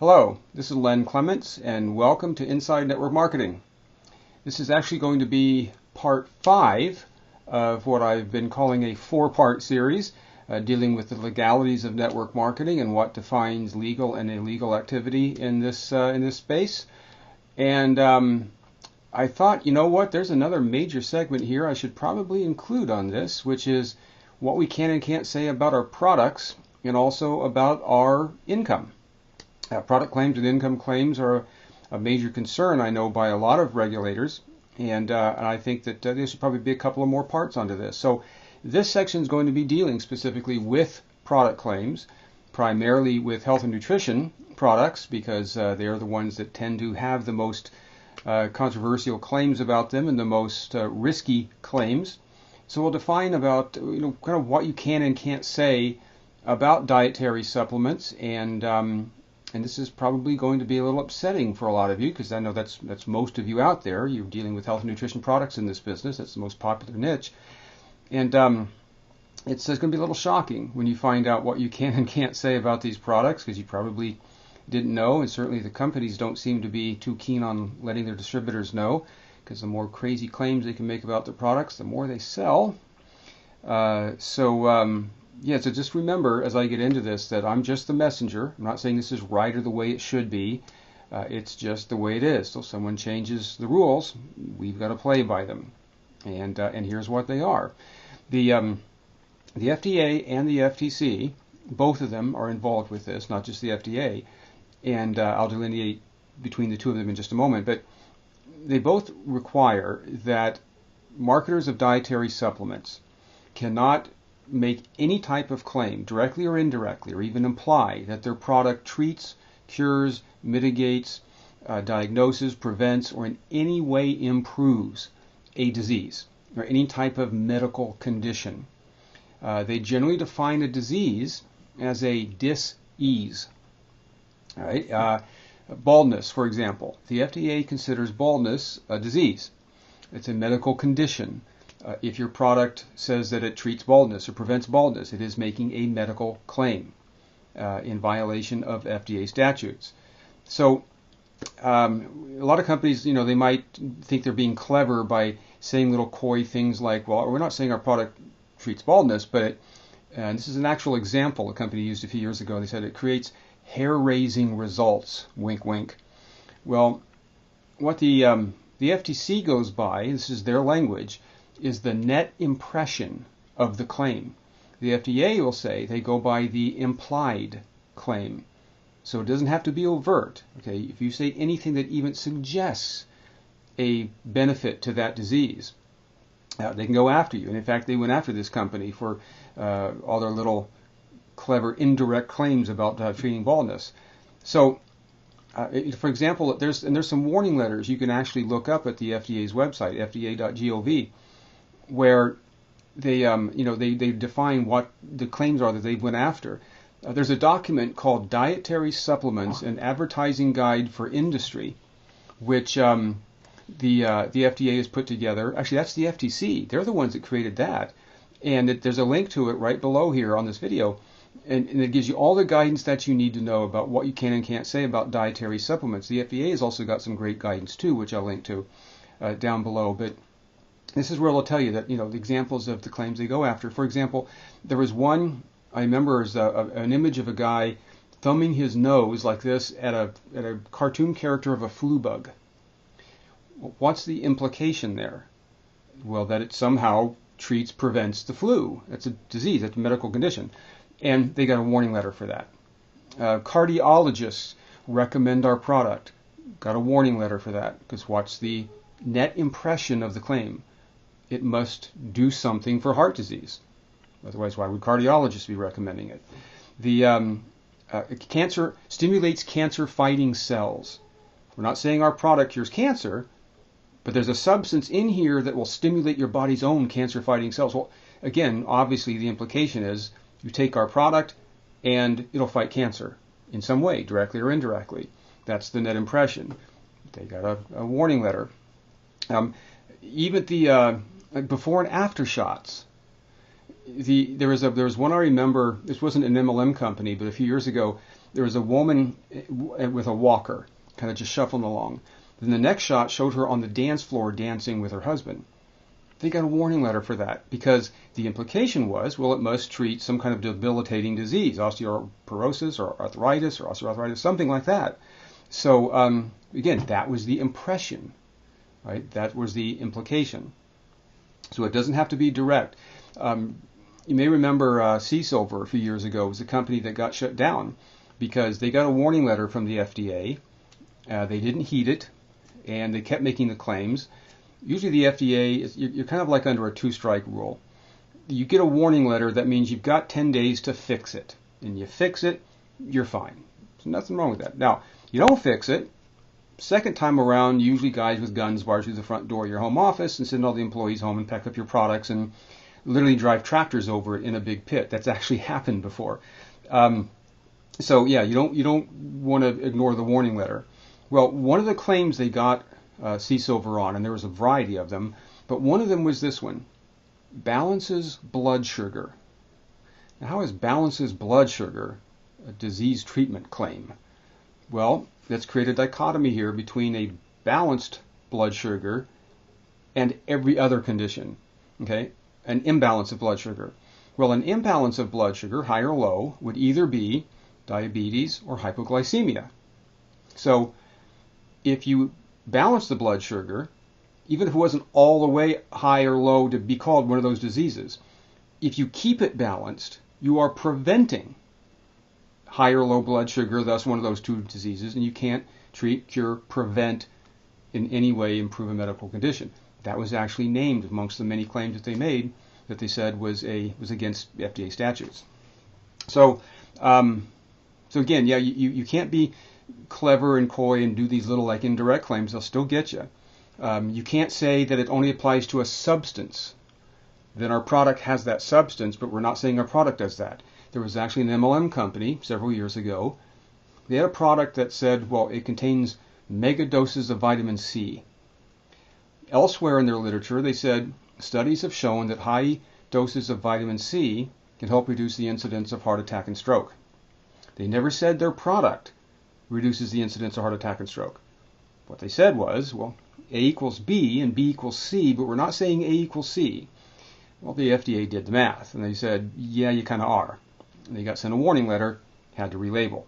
Hello, this is Len Clements, and welcome to Inside Network Marketing. This is actually going to be part 5 of what I've been calling a 4-part series dealing with the legalities of network marketing and what defines legal and illegal activity in this space. And I thought, you know what, there's another major segment here I should probably include on this, which is what we can and can't say about our products and also about our income. Product claims and income claims are a major concern, I know, by a lot of regulators, and I think that there should probably be a couple of more parts onto this. So this section is going to be dealing specifically with product claims, primarily with health and nutrition products, because they are the ones that tend to have the most controversial claims about them and the most risky claims. So we'll define about kind of what you can and can't say about dietary supplements, and this is probably going to be a little upsetting for a lot of you, because I know that's most of you out there. You're dealing with health and nutrition products in this business. That's the most popular niche. And it's going to be a little shocking when you find out what you can and can't say about these products, because you probably didn't know, and certainly the companies don't seem to be too keen on letting their distributors know, because the more crazy claims they can make about their products, the more they sell. So just remember as I get into this that I'm just the messenger. I'm not saying this is right or the way it should be. It's just the way it is. So if someone changes the rules, we've got to play by them. And here's what they are. The FDA and the FTC, both of them are involved with this, not just the FDA. And I'll delineate between the two of them in just a moment. But they both require that marketers of dietary supplements cannot make any type of claim, directly or indirectly, or even imply that their product treats, cures, mitigates, diagnoses, prevents, or in any way improves a disease or any type of medical condition. They generally define a disease as a dis-ease. All right? Baldness, for example. The FDA considers baldness a disease. It's a medical condition. If your product says that it treats baldness or prevents baldness, it is making a medical claim in violation of FDA statutes. So a lot of companies, they might think they're being clever by saying little coy things like, well, we're not saying our product treats baldness, but and this is an actual example a company used a few years ago. They said it creates hair-raising results, wink, wink. Well, what the FTC goes by, this is their language, is the net impression of the claim. The FDA will say they go by the implied claim. So it doesn't have to be overt. Okay, if you say anything that even suggests a benefit to that disease, they can go after you. And in fact, they went after this company for all their little clever indirect claims about treating baldness. So, for example, there's some warning letters you can actually look up at the FDA's website, fda.gov, where they define what the claims are that they went after. There's a document called Dietary Supplements: An Advertising Guide for Industry, which the FDA has put together. Actually, that's the FTC. They're the ones that created that. And there's a link to it right below here on this video. And it gives you all the guidance that you need to know about what you can and can't say about dietary supplements. The FDA has also got some great guidance too, which I'll link to down below. But this is where they'll tell you that, the examples of the claims they go after. For example, there was one, I remember, is an image of a guy thumbing his nose like this at a cartoon character of a flu bug. What's the implication there? Well, that it somehow treats, prevents the flu. That's a disease, that's a medical condition. And they got a warning letter for that. Cardiologists recommend our product. Got a warning letter for that, because what's the net impression of the claim? It must do something for heart disease. Otherwise, why would cardiologists be recommending it? The cancer stimulates cancer-fighting cells. We're not saying our product cures cancer, but there's a substance in here that will stimulate your body's own cancer-fighting cells. Well, again, obviously the implication is you take our product and it'll fight cancer in some way, directly or indirectly. That's the net impression. They got a warning letter. Even the before and after shots. There was one I remember. This wasn't an MLM company, but a few years ago, there was a woman with a walker, kind of just shuffling along. Then the next shot showed her on the dance floor dancing with her husband. They got a warning letter for that because the implication was, well, it must treat some kind of debilitating disease, osteoporosis or arthritis or osteoarthritis, something like that. So again, that was the impression, right? That was the implication. So it doesn't have to be direct. You may remember Sea Silver a few years ago was a company that got shut down because they got a warning letter from the FDA. They didn't heed it, and they kept making the claims. Usually the FDA, you're kind of like under a two-strike rule. You get a warning letter, that means you've got 10 days to fix it. And you fix it, you're fine. There's nothing wrong with that. Now, you don't fix it, second time around, usually guys with guns barge through the front door of your home office and send all the employees home and pack up your products and literally drive tractors over it in a big pit. That's actually happened before. So yeah, you don't want to ignore the warning letter. Well, one of the claims they got Sea Silver on, and there was a variety of them, but one of them was this one: balances blood sugar. Now, how is balances blood sugar a disease treatment claim? Well, let's create a dichotomy here between a balanced blood sugar and every other condition. Okay, an imbalance of blood sugar. Well, an imbalance of blood sugar, high or low, would either be diabetes or hypoglycemia. So if you balance the blood sugar, even if it wasn't all the way high or low to be called one of those diseases, if you keep it balanced, you are preventing high or low blood sugar, thus one of those two diseases, and you can't treat, cure, prevent, in any way improve a medical condition. That was actually named amongst the many claims that they made that they said was against FDA statutes. So again, yeah, you can't be clever and coy and do these little like indirect claims. They'll still get you. You can't say that it only applies to a substance. Then our product has that substance, but we're not saying our product does that. There was actually an MLM company several years ago. They had a product that said, well, it contains mega doses of vitamin C. Elsewhere in their literature, they said studies have shown that high doses of vitamin C can help reduce the incidence of heart attack and stroke. They never said their product reduces the incidence of heart attack and stroke. What they said was, well, A equals B and B equals C, but we're not saying A equals C. Well, the FDA did the math, and they said, yeah, you kind of are. And they got sent a warning letter, had to relabel.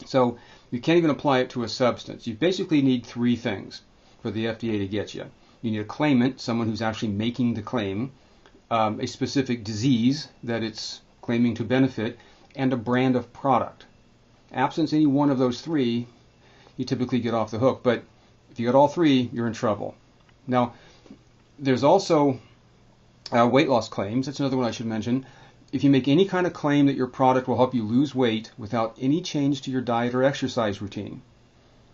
So you can't even apply it to a substance. You basically need three things for the FDA to get you. You need a claimant, someone who's actually making the claim, a specific disease that it's claiming to benefit, and a brand of product. Absent any one of those three, you typically get off the hook. But if you got all three, you're in trouble. Now, there's also weight loss claims. That's another one I should mention. If you make any kind of claim that your product will help you lose weight without any change to your diet or exercise routine,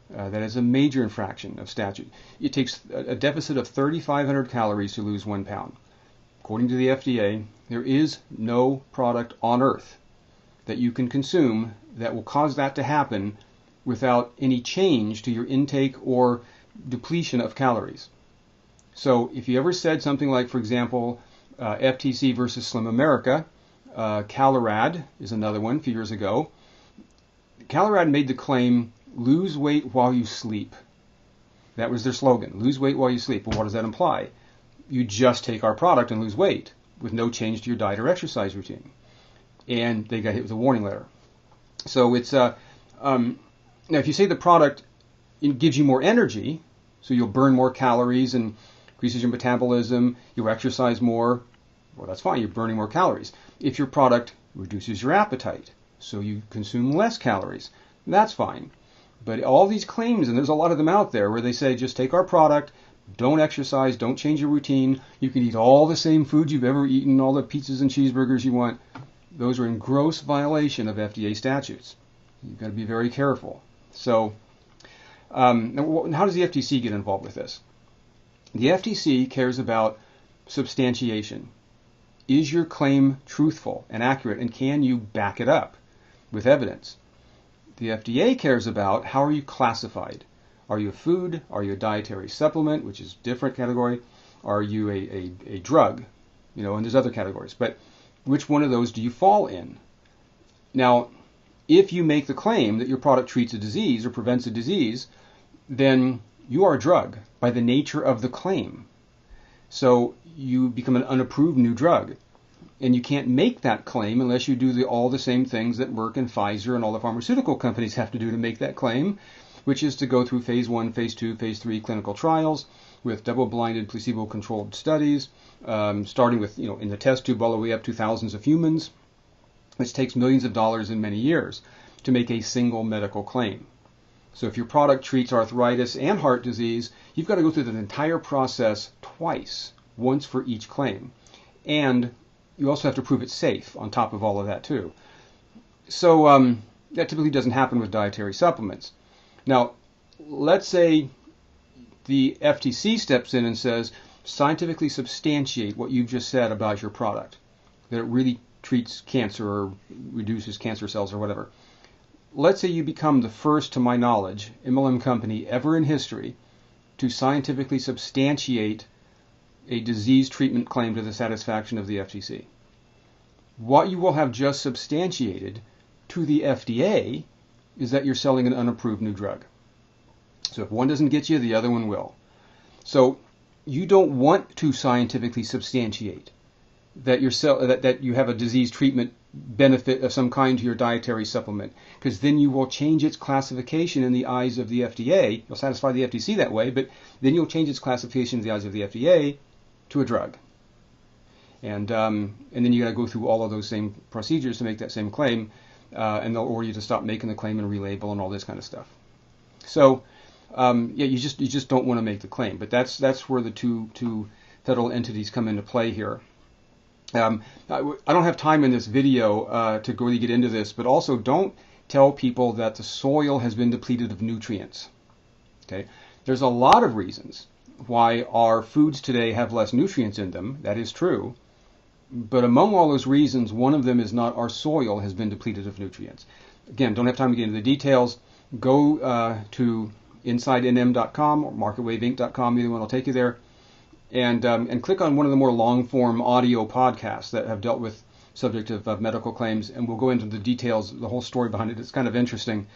that is a major infraction of statute. It takes a deficit of 3,500 calories to lose 1 pound. According to the FDA, there is no product on earth that you can consume that will cause that to happen without any change to your intake or depletion of calories. So if you ever said something like, for example, FTC versus Slim America, Calorad is another one a few years ago. Calorad made the claim, lose weight while you sleep. That was their slogan, lose weight while you sleep. Well, what does that imply? You just take our product and lose weight with no change to your diet or exercise routine. And they got hit with a warning letter. So it's now if you say the product gives you more energy, so you'll burn more calories and increases your metabolism, you'll exercise more, well, that's fine, you're burning more calories. If your product reduces your appetite, so you consume less calories, that's fine. But all these claims, and there's a lot of them out there, where they say just take our product, don't exercise, don't change your routine, you can eat all the same food you've ever eaten, all the pizzas and cheeseburgers you want. Those are in gross violation of FDA statutes. You've got to be very careful. So, how does the FTC get involved with this? The FTC cares about substantiation. Is your claim truthful and accurate, and can you back it up with evidence? The FDA cares about how are you classified. Are you a food? Are you a dietary supplement, which is a different category? Are you a drug? And there's other categories. But which one of those do you fall in? Now, if you make the claim that your product treats a disease or prevents a disease, then you are a drug by the nature of the claim. So you become an unapproved new drug. And you can't make that claim unless you do all the same things that Merck and Pfizer and all the pharmaceutical companies have to do to make that claim, which is to go through phase 1, phase 2, phase 3 clinical trials with double-blinded, placebo-controlled studies, starting with, in the test tube all the way up to thousands of humans, which takes millions of dollars and many years to make a single medical claim. So if your product treats arthritis and heart disease, you've got to go through that entire process twice, once for each claim. And you also have to prove it's safe on top of all of that too. So that typically doesn't happen with dietary supplements. Now, let's say the FTC steps in and says, scientifically substantiate what you've just said about your product, that it really treats cancer or reduces cancer cells or whatever. Let's say you become the first, to my knowledge, MLM company ever in history to scientifically substantiate a disease treatment claim to the satisfaction of the FTC. What you will have just substantiated to the FDA is that you're selling an unapproved new drug. So if one doesn't get you, the other one will. So you don't want to scientifically substantiate that that you have a disease treatment benefit of some kind to your dietary supplement, because then you will change its classification in the eyes of the FDA. You'll satisfy the FTC that way, but then you'll change its classification in the eyes of the FDA to a drug. And then you got to go through all of those same procedures to make that same claim, and they'll order you to stop making the claim and relabel and all this kind of stuff. So you just don't want to make the claim. But that's where the two federal entities come into play here. I don't have time in this video to really get into this, but also don't tell people that the soil has been depleted of nutrients. Okay, there's a lot of reasons why our foods today have less nutrients in them. That is true. But among all those reasons, one of them is not our soil has been depleted of nutrients. Again, don't have time to get into the details. Go to InsideNM.com or MarketWaveInc.com. Either one will take you there. And click on one of the more long-form audio podcasts that have dealt with subject of medical claims, and we'll go into the details, the whole story behind it. It's kind of interesting.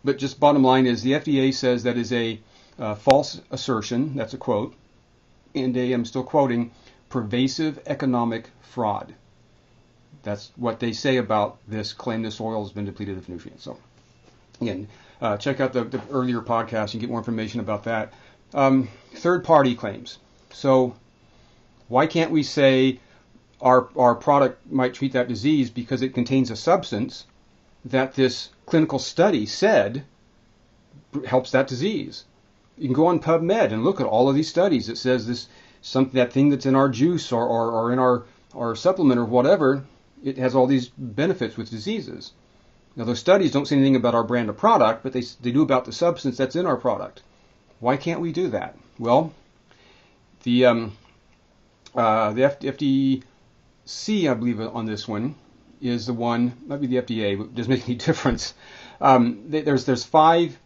But just bottom line is the FDA says that is a false assertion. That's a quote. And I'm still quoting, pervasive economic fraud. That's what they say about this claim the soil has been depleted of nutrients. So again, check out the earlier podcast and get more information about that. Third-party claims. So why can't we say our product might treat that disease because it contains a substance that this clinical study said helps that disease? You can go on PubMed and look at all of these studies. It says that thing that's in our juice or in our supplement or whatever, it has all these benefits with diseases. Now those studies don't say anything about our brand of product, but they do about the substance that's in our product. Why can't we do that? Well, the FTC, I believe, on this one is the one, might be the FDA, but it doesn't make any difference. There's 5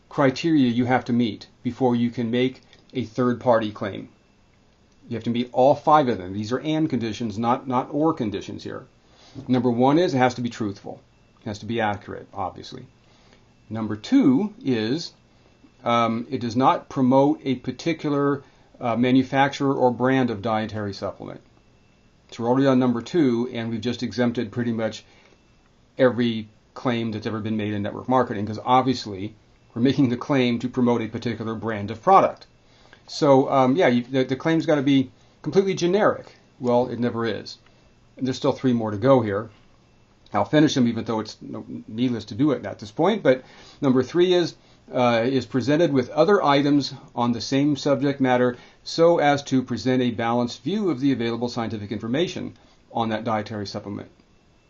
criteria you have to meet before you can make a third-party claim. You have to meet all 5 of them. These are and conditions, not or conditions here. Number 1 is it has to be truthful. It has to be accurate, obviously. Number 2 is it does not promote a particular manufacturer or brand of dietary supplement. So we're already on number 2, and we've just exempted pretty much every claim that's ever been made in network marketing, because obviously we're making the claim to promote a particular brand of product. So the claim's got to be completely generic. Well, it never is. And there's still 3 more to go here. I'll finish them even though it's needless to do it at this point. But number 3 is presented with other items on the same subject matter so as to present a balanced view of the available scientific information on that dietary supplement.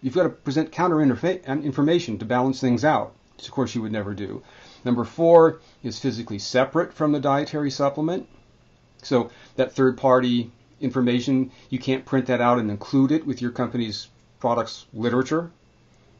You've got to present counter information to balance things out, which of course you would never do. Number 4 is physically separate from the dietary supplement. So that third-party information, you can't print that out and include it with your company's product's literature.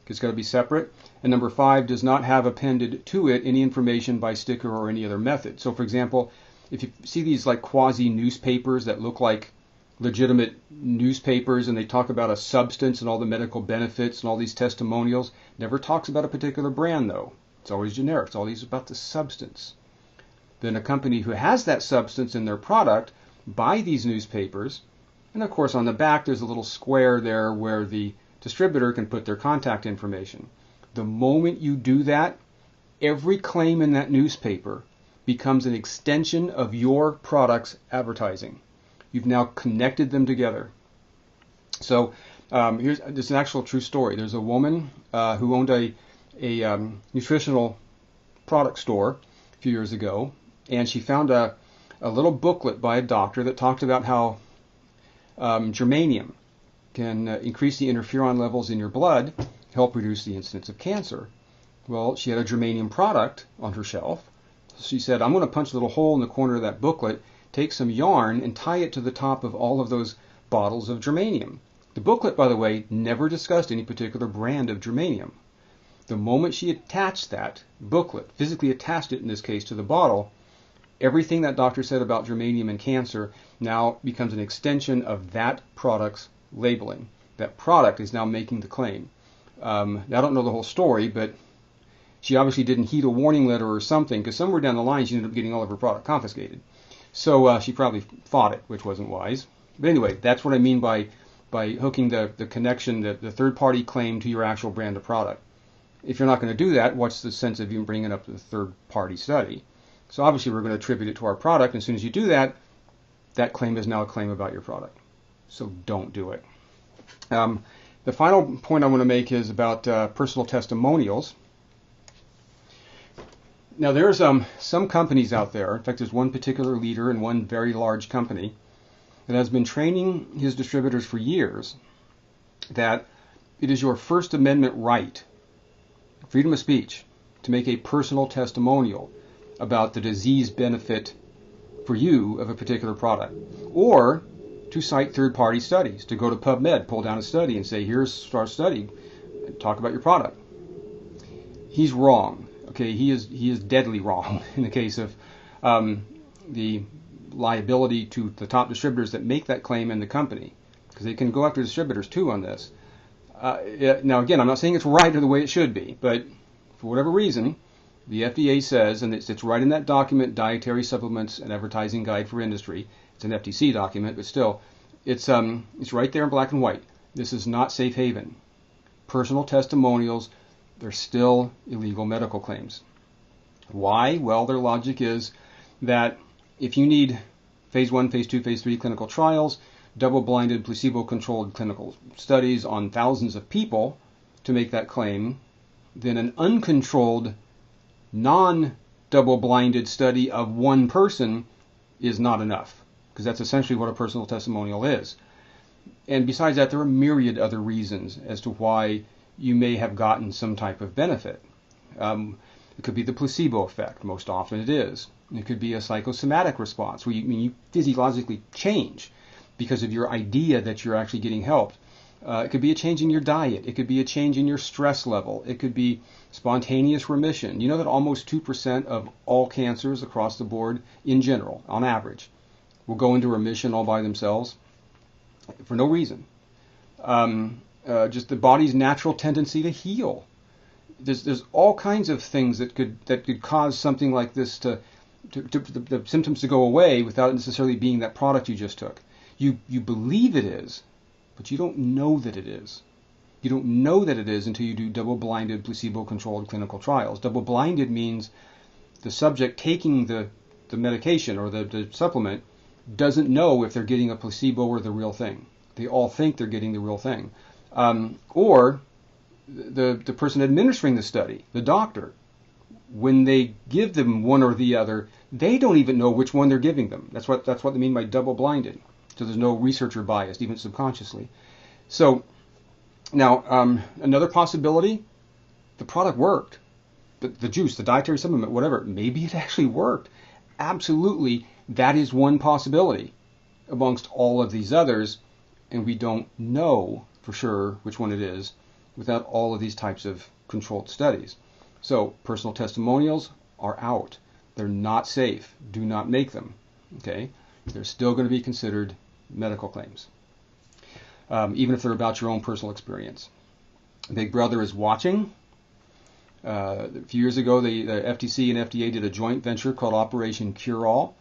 It's got to be separate. And number 5 does not have appended to it any information by sticker or any other method. So for example, if you see these like quasi newspapers that look like legitimate newspapers and they talk about a substance and all the medical benefits and all these testimonials. Never talks about a particular brand though. It's always generic. It's always about the substance. Then a company who has that substance in their product buy these newspapers, and of course on the back there's a little square there where the distributor can put their contact information. The moment you do that, every claim in that newspaper becomes an extension of your product's advertising. You've now connected them together. So here's an actual true story. There's a woman who owned a nutritional product store a few years ago, and she found a little booklet by a doctor that talked about how germanium can increase the interferon levels in your blood, help reduce the incidence of cancer. Well, she had a germanium product on her shelf. She said, I'm going to punch a little hole in the corner of that booklet, take some yarn, and tie it to the top of all of those bottles of germanium. The booklet, by the way, never discussed any particular brand of germanium. The moment she attached that booklet, physically attached it in this case to the bottle, everything that doctor said about germanium and cancer now becomes an extension of that product's labeling. That product is now making the claim. I don't know the whole story, but she obviously didn't heed a warning letter or something, because somewhere down the line she ended up getting all of her product confiscated. So she probably fought it, which wasn't wise. But anyway, that's what I mean by hooking the connection, the third-party claim to your actual brand of product. If you're not going to do that, what's the sense of even bringing up the third-party study? So obviously we're going to attribute it to our product, and as soon as you do that, that claim is now a claim about your product. So don't do it. The final point I want to make is about personal testimonials. Now there's some companies out there, in fact there's one particular leader in one very large company that has been training his distributors for years that it is your First Amendment right, freedom of speech, to make a personal testimonial about the disease benefit for you of a particular product, or to cite third-party studies, to go to PubMed, pull down a study and say, here's our study, talk about your product. He's wrong. Okay, he is deadly wrong in the case of the liability to the top distributors that make that claim in the company, because they can go after distributors too on this. Now again, I'm not saying it's right or the way it should be, but for whatever reason, the FDA says, and it's right in that document, Dietary Supplements and Advertising Guide for Industry. It's an FTC document, but still, it's right there in black and white. This is not safe haven. Personal testimonials, they're still illegal medical claims. Why? Well, their logic is that if you need phase 1, phase 2, phase 3 clinical trials, double-blinded, placebo-controlled clinical studies on thousands of people to make that claim, then an uncontrolled, non-double-blinded study of one person is not enough, because that's essentially what a personal testimonial is. And besides that, there are myriad other reasons as to why you may have gotten some type of benefit. It could be the placebo effect. Most often it is. It could be a psychosomatic response where you physiologically change because of your idea that you're actually getting helped. It could be a change in your diet. It could be a change in your stress level. It could be spontaneous remission. You know that almost 2% of all cancers across the board, in general, on average, will go into remission all by themselves for no reason. Just the body's natural tendency to heal. There's all kinds of things that could cause something like this to the symptoms to go away without necessarily being that product you just took. You believe it is, but you don't know that it is. You don't know that it is until you do double-blinded, placebo-controlled clinical trials. Double-blinded means the subject taking the medication or the supplement doesn't know if they're getting a placebo or the real thing. They all think they're getting the real thing. Or the person administering the study, the doctor, when they give them one or the other, they don't even know which one they're giving them. That's what they mean by double-blinded. So there's no researcher bias, even subconsciously. So now another possibility, the product worked. The juice, the dietary supplement, whatever, maybe it actually worked. Absolutely, that is one possibility amongst all of these others, and we don't know for sure which one it is without all of these types of controlled studies. So personal testimonials are out. They're not safe. Do not make them. Okay? They're still going to be considered medical claims, even if they're about your own personal experience. Big Brother is watching. A few years ago, the FTC and FDA did a joint venture called Operation Cure All,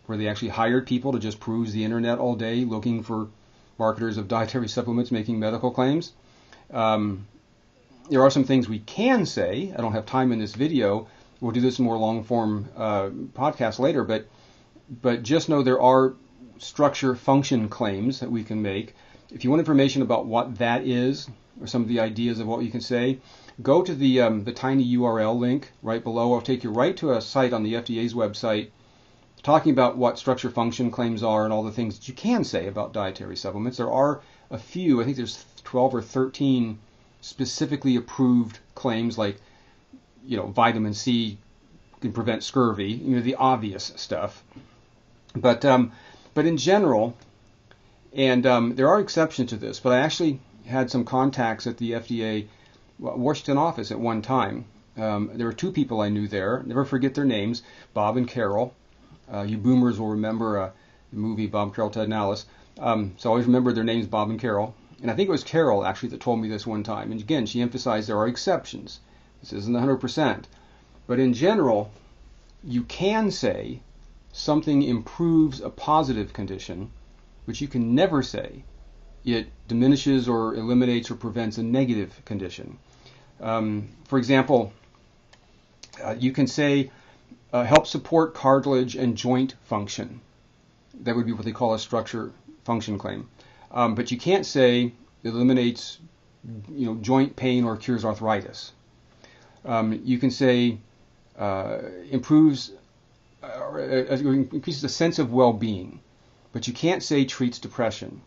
where they actually hired people to just peruse the internet all day looking for marketers of dietary supplements making medical claims. There are some things we can say. I don't have time in this video. We'll do this in more long-form podcast later, but just know there are structure function claims that we can make. If you want information about what that is, or some of the ideas of what you can say, go to the tiny URL link right below. I'll take you right to a site on the FDA's website talking about what structure function claims are and all the things that you can say about dietary supplements. There are a few, I think there's 12 or 13 specifically approved claims, like, vitamin C can prevent scurvy, the obvious stuff. But in general, and there are exceptions to this, but I actually had some contacts at the FDA Washington office at one time. There were two people I knew there. Never forget their names, Bob and Carol. You boomers will remember the movie Bob, Carol, Ted, and Alice. So I always remember their names, Bob and Carol. And I think it was Carol, actually, that told me this one time. And again, she emphasized there are exceptions. This isn't 100%. But in general, you can say something improves a positive condition, but you can never say it diminishes or eliminates or prevents a negative condition. For example, you can say help support cartilage and joint function. That would be what they call a structure function claim. But you can't say it eliminates joint pain or cures arthritis. You can say improves or increases a sense of well-being, but you can't say treats depression.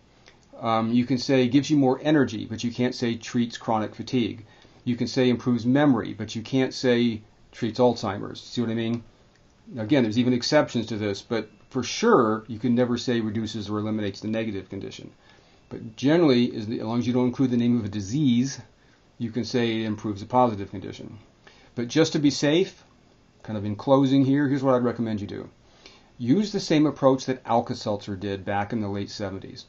You can say gives you more energy, but you can't say treats chronic fatigue. You can say improves memory, but you can't say treats Alzheimer's. See what I mean? Now, again, there's even exceptions to this, but for sure, you can never say reduces or eliminates the negative condition. But generally, as long as you don't include the name of a disease, you can say it improves a positive condition. But just to be safe, kind of in closing here, here's what I'd recommend you do. Use the same approach that Alka-Seltzer did back in the late 70s.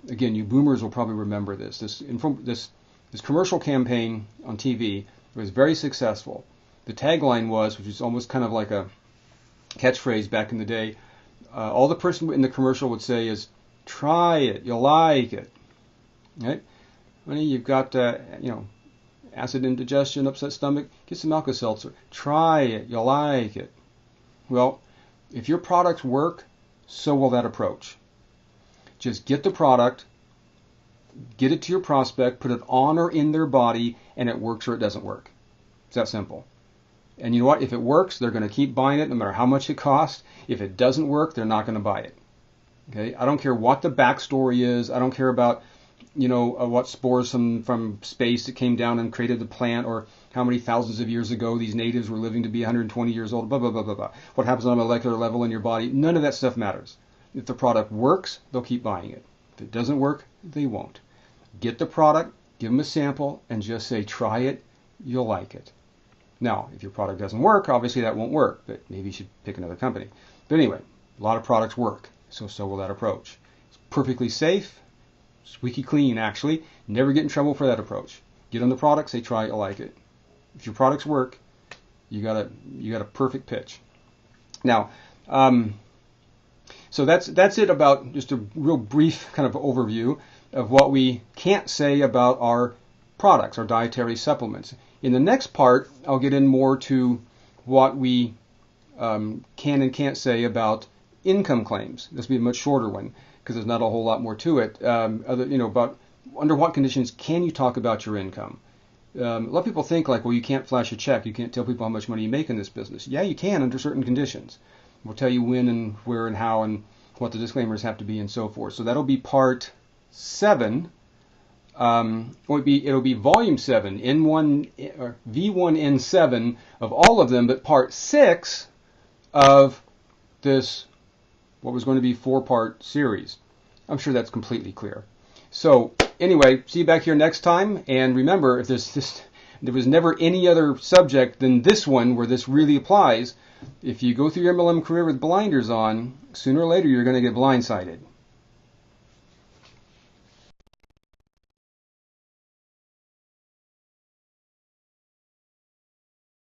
Again, you boomers will probably remember this. This commercial campaign on TV was very successful. The tagline was, which is almost kind of like a catchphrase back in the day, all the person in the commercial would say is, try it, you'll like it. Right? Honey, you've got, acid indigestion, upset stomach, get some Alka-Seltzer. Try it, you'll like it. Well, if your products work, so will that approach. Just get the product, get it to your prospect, put it on or in their body, and it works or it doesn't work. It's that simple. And you know what? If it works, they're going to keep buying it no matter how much it costs. If it doesn't work, they're not going to buy it. Okay? I don't care what the backstory is. I don't care about, what spores from space that came down and created the plant, or how many thousands of years ago these natives were living to be 120 years old, blah, blah, blah, blah, blah. What happens on a molecular level in your body, none of that stuff matters. If the product works, they'll keep buying it. If it doesn't work, they won't. Get the product, give them a sample, and just say, try it, you'll like it. Now, if your product doesn't work, obviously that won't work, but maybe you should pick another company. But anyway, a lot of products work, so will that approach. It's perfectly safe, squeaky clean, actually. Never get in trouble for that approach. Get on the product, say, try it, you'll like it. If your products work, you got a perfect pitch. Now, so that's it about just a real brief kind of overview of what we can't say about our products, our dietary supplements. In the next part, I'll get in more to what we can and can't say about income claims. This will be a much shorter one because there's not a whole lot more to it. About under what conditions can you talk about your income? A lot of people think like, well, you can't flash a check. You can't tell people how much money you make in this business. Yeah, you can under certain conditions. We'll tell you when and where and how and what the disclaimers have to be and so forth. So that'll be part 7. It'll be volume 7, N1 or V1N7 of all of them, but part 6 of this, what was going to be 4-part series. I'm sure that's completely clear. So anyway, see you back here next time. And remember, if there was never any other subject than this one where this really applies, if you go through your MLM career with blinders on, sooner or later you're going to get blindsided.